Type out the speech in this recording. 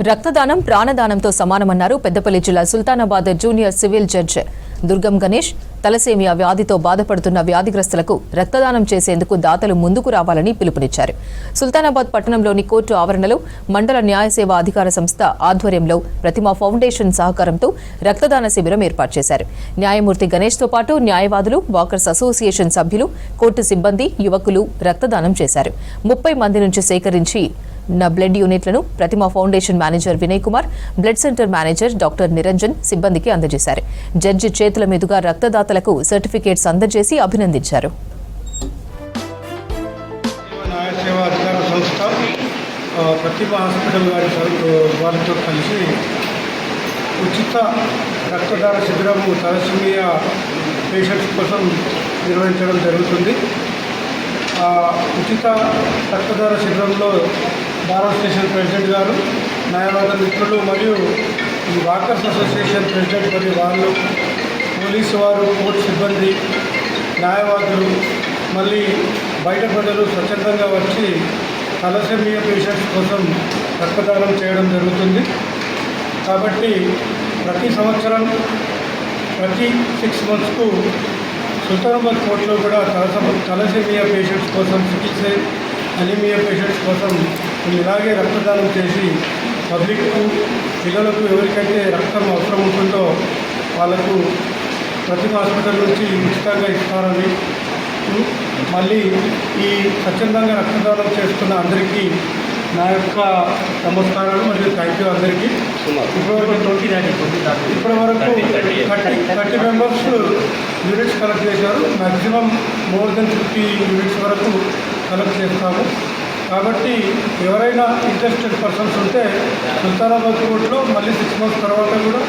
రక్తదానం ప్రాణదానంతో సమానమన్నారు పెద్దపల్లి జిల్లా Sultanabad junior civil judge దుర్గం Ganesh. Thalassemia వ్యాధితో బాధపడుతున్న వ్యాధిగ్రస్తులకు రక్తదానం చేసేందుకు దాతలు ముందుకు రావాలని పిలుపునిచ్చారు. సుల్తానాబాద్ పట్టణంలోని కోర్టు ఆవరణలో మండల న్యాయ సేవా అధికార సంస్థ ఆధ్వర్యంలో ప్రతిమా ఫౌండేషన్ సహకారంతో రక్తదాన శిబిరం ఏర్పాటు చేశారు. న్యాయమూర్తి గణేష్తో పాటు న్యాయవాదులు, వాకర్స్ అసోసియేషన్ సభ్యులు, కోర్టు సిబ్బంది, యువకులు రక్తదానం చేశారు. 30 మంది నుంచి సేకరించి బ్లడ్ యూనిట్లను Pratima foundation manager Vinay Kumar, blood centre manager doctor Niranjan సిబ్బందికి అందజేశారు. జడ్జి చేతుల మీదుగా రక్తదాతలకు సర్టిఫికేట్స్ అందజేసి అభినందించారు. ప్రతిమా హాస్పిటల్ వారితో కలిసి ఉచిత రక్తదాన శిబిరము తలసేమియా పేషెంట్స్ కోసం నిర్వహించడం జరుగుతుంది. ఉచిత రక్తదాన శిబిరంలో భారత స్టేషన్ ప్రెసిడెంట్ గారు, న్యాయవాద మిత్రులు మరియు ఈ వాకర్స్ అసోసియేషన్ ప్రెసిడెంట్ మరియు వాళ్ళు, పోలీసు వారు, కోర్టు సిబ్బంది, న్యాయవాదులు, మళ్ళీ బయట ప్రజలు స్వచ్ఛందంగా వచ్చి తలసేమియా పేషెంట్స్ కోసం రక్తదానం చేయడం జరుగుతుంది. కాబట్టి ప్రతి సంవత్సరం ప్రతి 6 monthsకు సుల్తానాబాద్ కోర్టులో కూడా తలసేమియా పేషెంట్స్ కోసం, చికిత్స అనీమియా పేషెంట్స్ కోసం ఇలాగే రక్తదానం చేసి పబ్లిక్కు, పిల్లలకు ఎవరికైతే రక్తం అవసరం ఉంటుందో వాళ్ళకు ప్రతిమా హాస్పిటల్ నుంచి ఉచితంగా ఇస్తారని, మళ్ళీ ఈ స్వచ్ఛందంగా రక్తదానం చేస్తున్న అందరికీ నా యొక్క నమస్కారాలు మరియు థ్యాంక్ యూ అందరికీ. ఇప్పటి వరకు 30 members యూనిట్స్ కలెక్ట్ చేశారు. మ్యాక్సిమం మోర్ దెన్ 50 యూనిట్స్ వరకు కలెక్ట్ చేస్తాము. కాబట్టి ఎవరైనా ఇంట్రెస్టెడ్ పర్సన్స్ ఉంటే సుల్తానాబాద్ కోర్టులో మళ్ళీ 6 months తర్వాత కూడా